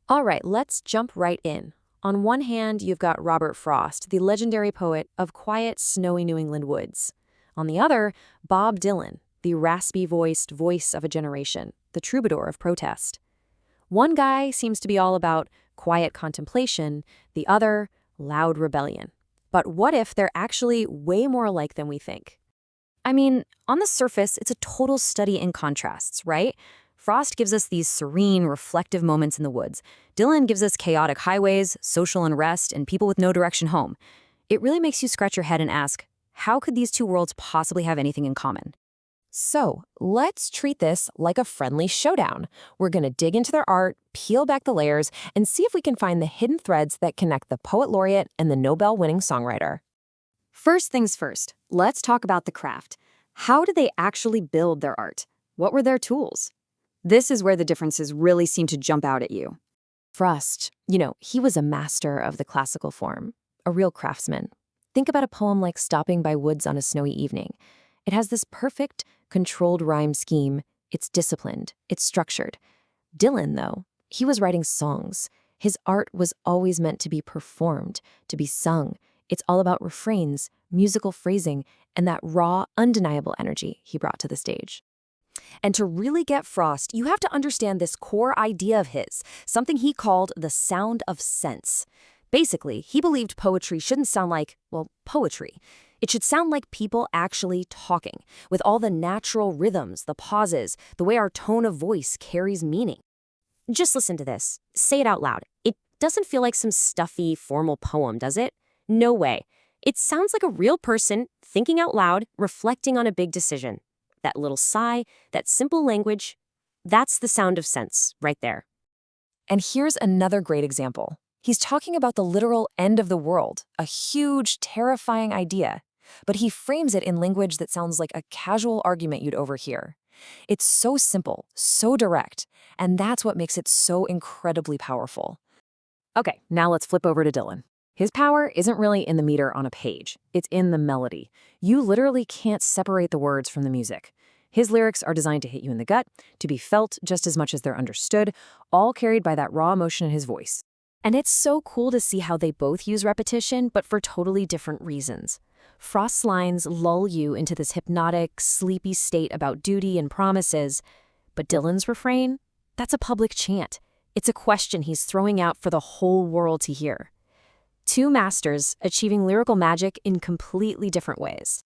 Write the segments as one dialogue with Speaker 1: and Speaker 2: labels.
Speaker 1: All right, let's jump right in. On one hand, you've got Robert Frost, the legendary poet of quiet, snowy New England woods. On the other, Bob Dylan, the raspy-voiced voice of a generation, the troubadour of protest. One guy seems to be all about quiet contemplation, the other, loud rebellion. But what if they're actually way more alike than we think? I mean, on the surface, it's a total study in contrasts, right? Frost gives us these serene, reflective moments in the woods. Dylan gives us chaotic highways, social unrest, and people with no direction home. It really makes you scratch your head and ask, how could these two worlds possibly have anything in common?
Speaker 2: So, let's treat this like a friendly showdown. We're going to dig into their art, peel back the layers, and see if we can find the hidden threads that connect the poet laureate and the Nobel-winning songwriter.
Speaker 1: First things first, let's talk about the craft. How did they actually build their art? What were their tools? This is where the differences really seem to jump out at you.
Speaker 2: Frost, he was a master of the classical form, a real craftsman. Think about a poem like Stopping by Woods on a Snowy Evening. It has this perfect, controlled rhyme scheme. It's disciplined. It's structured. Dylan, though, he was writing songs. His art was always meant to be performed, to be sung. It's all about refrains, musical phrasing, and that raw, undeniable energy he brought to the stage.
Speaker 1: And to really get Frost, you have to understand this core idea of his, something he called the sound of sense. Basically, he believed poetry shouldn't sound like, well, poetry. It should sound like people actually talking, with all the natural rhythms, the pauses, the way our tone of voice carries meaning. Just listen to this. Say it out loud. It doesn't feel like some stuffy, formal poem, does it? No way. It sounds like a real person thinking out loud, reflecting on a big decision. That little sigh, that simple language, that's the sound of sense right there.
Speaker 2: And here's another great example. He's talking about the literal end of the world, a huge, terrifying idea, but he frames it in language that sounds like a casual argument you'd overhear. It's so simple, so direct, and that's what makes it so incredibly powerful. Okay, now let's flip over to Dylan. His power isn't really in the meter on a page. It's in the melody. You literally can't separate the words from the music. His lyrics are designed to hit you in the gut, to be felt just as much as they're understood, all carried by that raw emotion in his voice. And it's so cool to see how they both use repetition, but for totally different reasons. Frost's lines lull you into this hypnotic, sleepy state about duty and promises, but Dylan's refrain, that's a public chant. It's a question he's throwing out for the whole world to hear. Two masters achieving lyrical magic in completely different ways.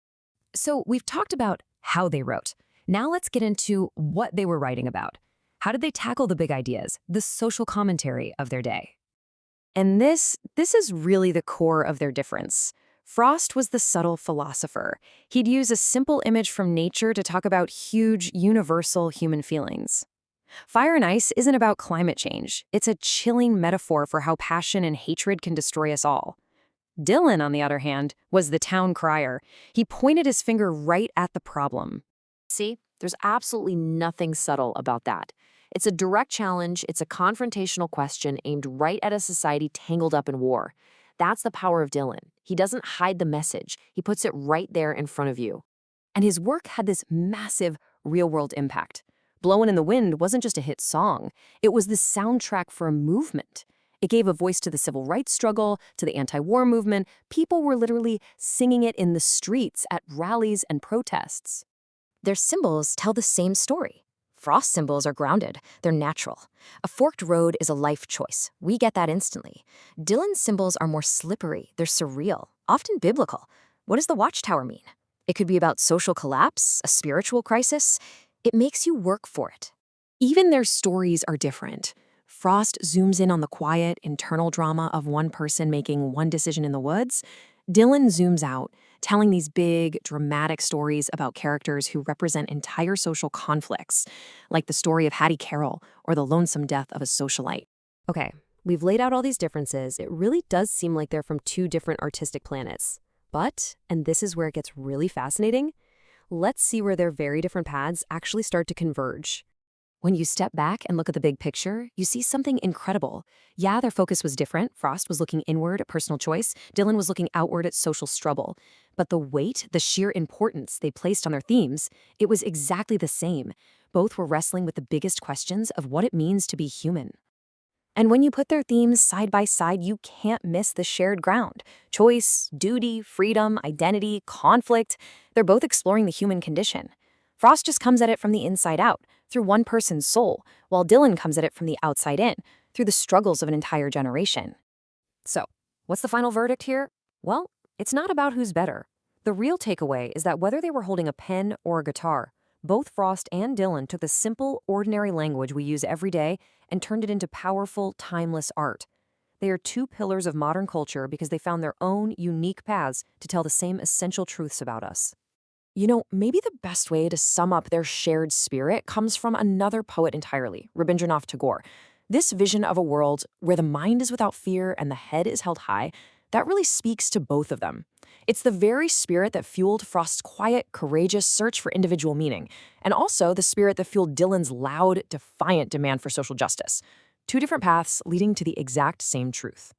Speaker 2: So we've talked about how they wrote. Now let's get into what they were writing about. How did they tackle the big ideas, the social commentary of their day? And this is really the core of their difference. Frost was the subtle philosopher. He'd use a simple image from nature to talk about huge, universal human feelings. Fire and Ice isn't about climate change. It's a chilling metaphor for how passion and hatred can destroy us all. Dylan, on the other hand, was the town crier. He pointed his finger right at the problem. See, there's absolutely nothing subtle about that. It's a direct challenge, it's a confrontational question aimed right at a society tangled up in war. That's the power of Dylan. He doesn't hide the message. He puts it right there in front of you. And his work had this massive real-world impact. Blowin' in the Wind wasn't just a hit song. It was the soundtrack for a movement. It gave a voice to the civil rights struggle, to the anti-war movement. People were literally singing it in the streets at rallies and protests. Their symbols tell the same story. Frost symbols are grounded. They're natural. A forked road is a life choice. We get that instantly. Dylan's symbols are more slippery. They're surreal, often biblical. What does the Watchtower mean? It could be about social collapse, a spiritual crisis. It makes you work for it. Even their stories are different. Frost zooms in on the quiet, internal drama of one person making one decision in the woods. Dylan zooms out, telling these big, dramatic stories about characters who represent entire social conflicts, like the story of Hattie Carroll or the lonesome death of a socialite. Okay, we've laid out all these differences. It really does seem like they're from two different artistic planets. But, and this is where it gets really fascinating, let's see where their very different paths actually start to converge. When you step back and look at the big picture, you see something incredible. Yeah, their focus was different. Frost was looking inward at personal choice. Dylan was looking outward at social struggle. But the weight, the sheer importance they placed on their themes, it was exactly the same. Both were wrestling with the biggest questions of what it means to be human.
Speaker 1: And when you put their themes side by side, you can't miss the shared ground. Choice, duty, freedom, identity, conflict, they're both exploring the human condition. Frost just comes at it from the inside out, through one person's soul, while Dylan comes at it from the outside in, through the struggles of an entire generation. So, what's the final verdict here? Well, it's not about who's better. The real takeaway is that whether they were holding a pen or a guitar, both Frost and Dylan took the simple, ordinary language we use every day and turned it into powerful, timeless art. They are two pillars of modern culture because they found their own unique paths to tell the same essential truths about us. Maybe the best way to sum up their shared spirit comes from another poet entirely, Rabindranath Tagore. This vision of a world where the mind is without fear and the head is held high, that really speaks to both of them. It's the very spirit that fueled Frost's quiet, courageous search for individual meaning, and also the spirit that fueled Dylan's loud, defiant demand for social justice. Two different paths leading to the exact same truth.